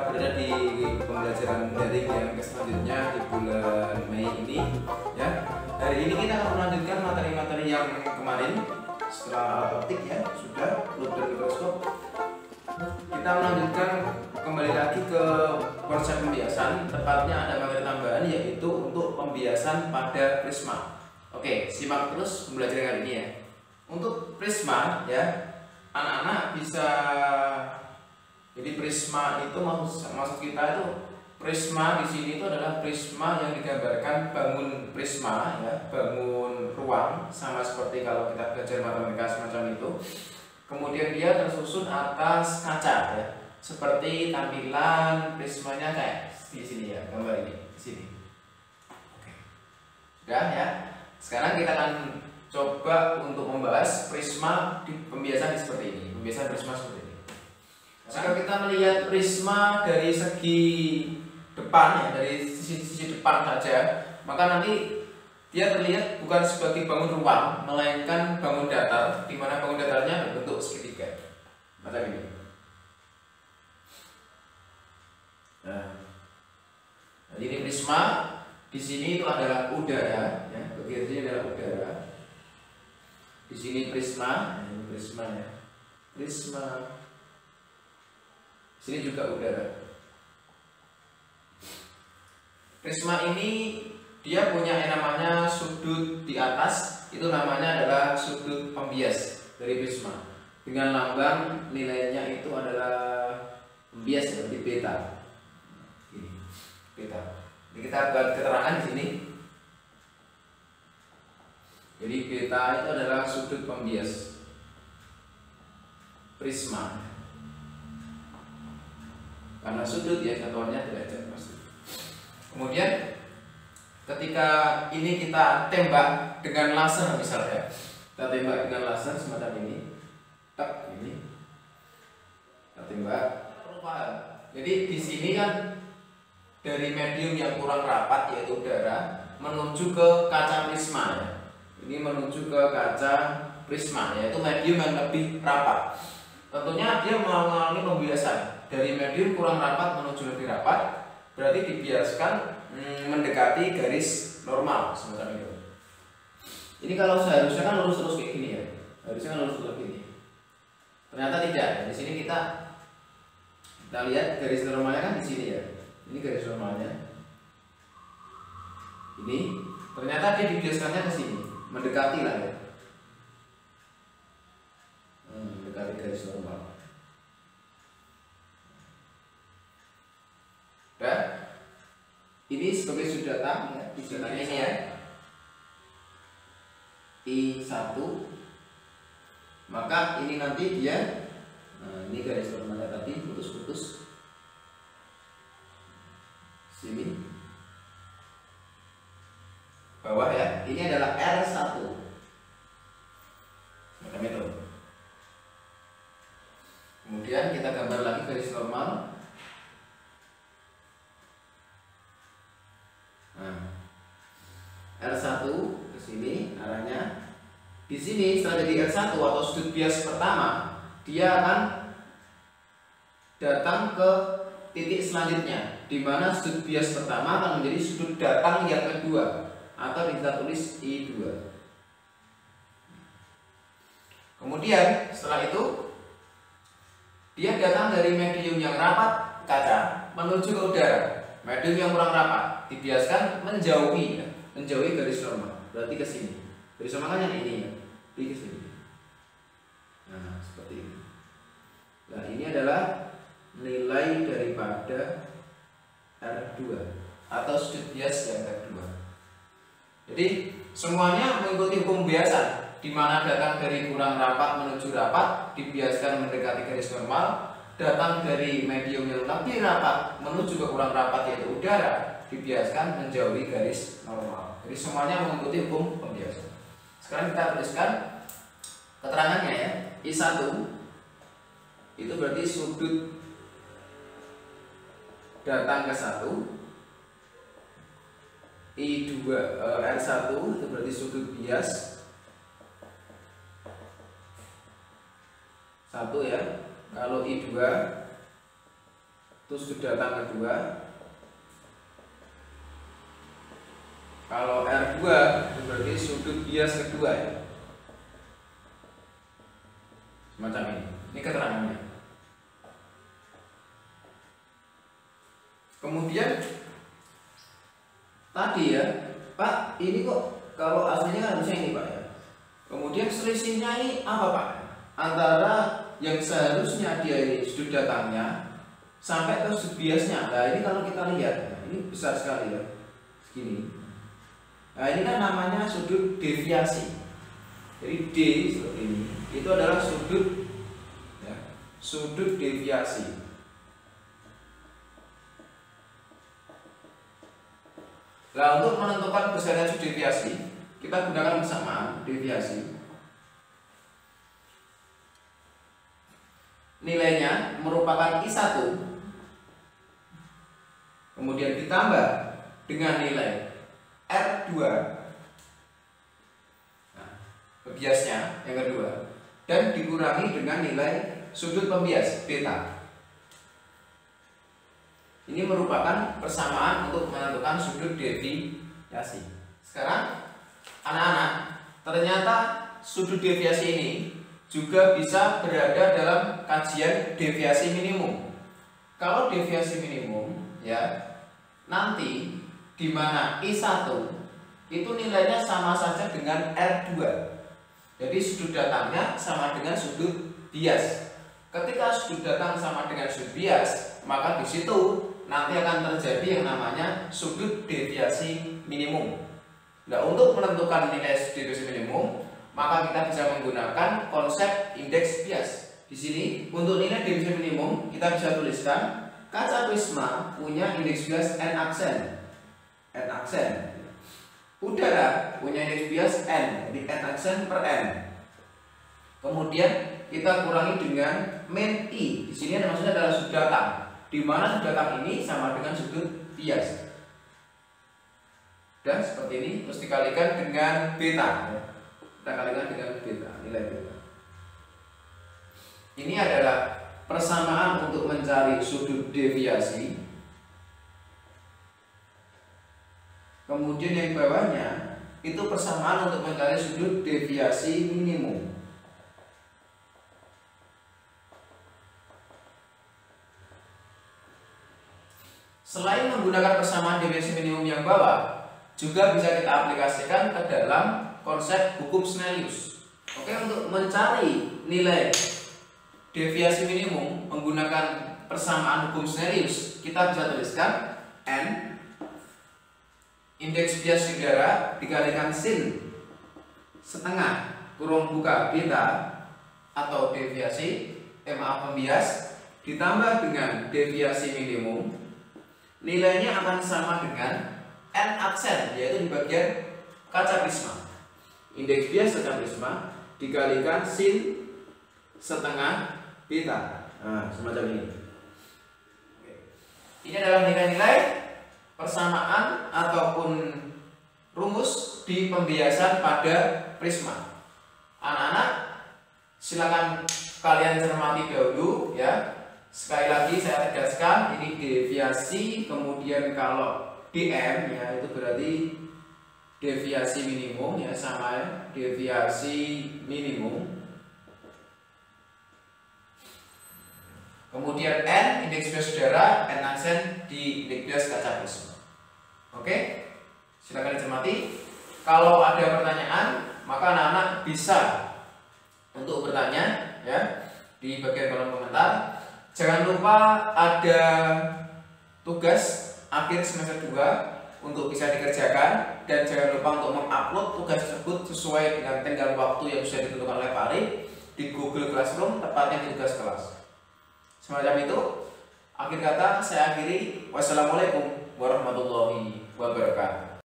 sudah berada di pembelajaran daring yang selanjutnya di bulan Mei ini ya. Hari ini kita akan melanjutkan materi-materi yang kemarin setelah alat optik ya, sudah loop dan mikroskop. Kita melanjutkan kembali lagi ke konsep pembiasan, tepatnya ada materi tambahan yaitu untuk pembiasan pada prisma. Oke, simak terus pembelajaran kali ini ya. Untuk prisma ya, anak-anak bisa, jadi prisma itu maksud kita itu prisma di sini itu adalah prisma yang digambarkan bangun prisma ya, bangun ruang, sama seperti kalau kita belajar matematika semacam itu. Kemudian dia tersusun atas kaca ya, seperti tampilan prismanya kayak di sini ya, gambar ini di sini. Oke, sudah ya. Sekarang kita akan coba untuk membahas prisma di pembiasan seperti ini, pembiasan prisma seperti ini. Jika kita melihat prisma dari segi depan ya, dari sisi depan saja, maka nanti dia terlihat bukan sebagai bangun ruang, melainkan bangun datar, di mana bangun datarnya berbentuk segitiga, macam ini. Nah, jadi ini prisma, di sini itu adalah udara, ya, bagian sini adalah udara. Di sini prisma, ini prisma ya, prisma. Sini juga udara. Prisma ini dia punya yang namanya sudut di atas, itu namanya adalah sudut pembias dari prisma. Dengan lambang nilainya itu adalah pembias seperti beta. Ini beta. Ini kita buat keterangan di sini. Jadi beta itu adalah sudut pembias prisma. Karena sudut ya, satuannya derajat pasti. Kemudian ketika ini kita tembak dengan laser misalnya, kita tembak dengan laser semacam ini, tak ini, kita tembak. Jadi di sini kan dari medium yang kurang rapat yaitu udara menuju ke kaca prisma ya. Ini menuju ke kaca prisma yaitu medium yang lebih rapat. Tentunya dia mengalami pembiasan dari medium kurang rapat menuju lebih rapat, berarti dibiaskan mendekati garis normal semacam itu. Ini kalau seharusnya kan lurus terus kayak gini ya, harusnya kan lurus terus gini. Ternyata tidak. Di sini kita lihat garis normalnya kan di sini ya. Ini garis normalnya. Ini ternyata dia dibiaskannya ke sini, mendekati lah ya. Mendekati garis normal. Dan ini sebagai sudut datang ya, di sudut ini ya, I1, maka ini nanti dia, nah ini garis normalnya tadi putus-putus sini bawah ya, ini adalah R1 macam itu. Kemudian kita gambar lagi garis normal. R1 ke sini arahnya. Di sini setelah jadi R1 atau sudut bias pertama, dia akan datang ke titik selanjutnya, di mana sudut bias pertama akan menjadi sudut datang yang kedua, atau kita tulis I2. Kemudian setelah itu dia datang dari medium yang rapat kaca menuju ke udara. Medium yang kurang rapat dibiaskan menjauhi garis normal, berarti ke sini. Garis normal kan yang ini ya, di ke sini. Nah, seperti ini. Nah, ini adalah nilai daripada R2 atau sudut bias yang kedua. Jadi semuanya mengikuti hukum pembiasan, di mana datang dari kurang rapat menuju rapat dibiaskan mendekati garis normal. Datang dari medium yang lebih rapat menuju ke kurang rapat yaitu udara dibiaskan menjauhi garis normal. Jadi semuanya mengikuti hukum pembiasan. Sekarang kita tuliskan keterangannya ya. I1 itu berarti sudut datang ke 1. I2 R1 itu berarti sudut bias 1 ya. Kalau I2 itu itu sudut datang kedua. Kalau R2 itu berarti sudut bias kedua ya. Semacam ini. Ini keterangannya. Kemudian tadi ya, Pak, ini kok kalau aslinya harusnya ini Pak ya. Kemudian selisihnya ini apa Pak? Antara yang seharusnya dia ini sudut datangnya sampai ke sudut biasnya. Nah ini kalau kita lihat, ini besar sekali ya, segini. Nah ini kan namanya sudut deviasi. Jadi D seperti ini, itu adalah sudut ya, sudut deviasi. Nah untuk menentukan besarnya sudut deviasi, kita gunakan persamaan deviasi. Nilainya merupakan I1, kemudian ditambah dengan nilai R2, nah, biasnya yang kedua, dan dikurangi dengan nilai sudut pembias beta. Ini merupakan persamaan untuk menentukan sudut deviasi. Sekarang anak-anak, ternyata sudut deviasi ini juga bisa berada dalam kajian deviasi minimum. Kalau deviasi minimum ya, nanti di mana I1 itu nilainya sama saja dengan R2. Jadi sudut datangnya sama dengan sudut bias. Ketika sudut datang sama dengan sudut bias, maka di situ nanti akan terjadi yang namanya sudut deviasi minimum. Nah, untuk menentukan nilai sudut deviasi minimum, maka kita bisa menggunakan konsep indeks bias. Di sini untuk nilai deviasi minimum kita bisa tuliskan kaca prisma punya indeks bias n aksen. N aksen. Udara punya indeks bias n, jadi n aksen per n. Kemudian kita kurangi dengan min i. Di sini maksudnya adalah sudut datang, di mana sudut datang ini sama dengan sudut bias. Dan seperti ini terus dikalikan dengan beta. Kita kalikan dengan beta, nilai beta. Ini adalah persamaan untuk mencari sudut deviasi. Kemudian yang bawahnya itu persamaan untuk mencari sudut deviasi minimum. Selain menggunakan persamaan deviasi minimum yang bawah, juga bisa kita aplikasikan ke dalam konsep hukum Snellius. Oke, untuk mencari nilai deviasi minimum menggunakan persamaan hukum Snellius, kita bisa tuliskan n indeks bias udara dikalikan sin setengah kurung buka beta atau deviasi pembias ditambah dengan deviasi minimum, nilainya akan sama dengan n aksen, yaitu di bagian kaca prisma. Indeks bias kaca prisma dikalikan sin setengah beta. Nah, semacam ini. Ini adalah nilai-nilai persamaan ataupun rumus di pembiasan pada prisma. Anak-anak, silakan kalian cermati dahulu ya. Sekali lagi saya tegaskan, ini deviasi, kemudian kalau DM ya itu berarti deviasi minimum ya, sama ya, deviasi minimum. Kemudian N indeks bias udara, N aksen di indeks bias kaca prisma. Oke, silakan dicermati. Kalau ada pertanyaan, maka anak-anak bisa untuk bertanya ya di bagian kolom komentar. Jangan lupa ada tugas akhir semester 2 untuk bisa dikerjakan, dan jangan lupa untuk mengupload tugas tersebut sesuai dengan tenggang waktu yang sudah ditentukan oleh Pak Arif di Google Classroom, tepatnya di tugas kelas. Semacam itu. Akhir kata saya akhiri. Wassalamualaikum warahmatullahi wabarakatuh.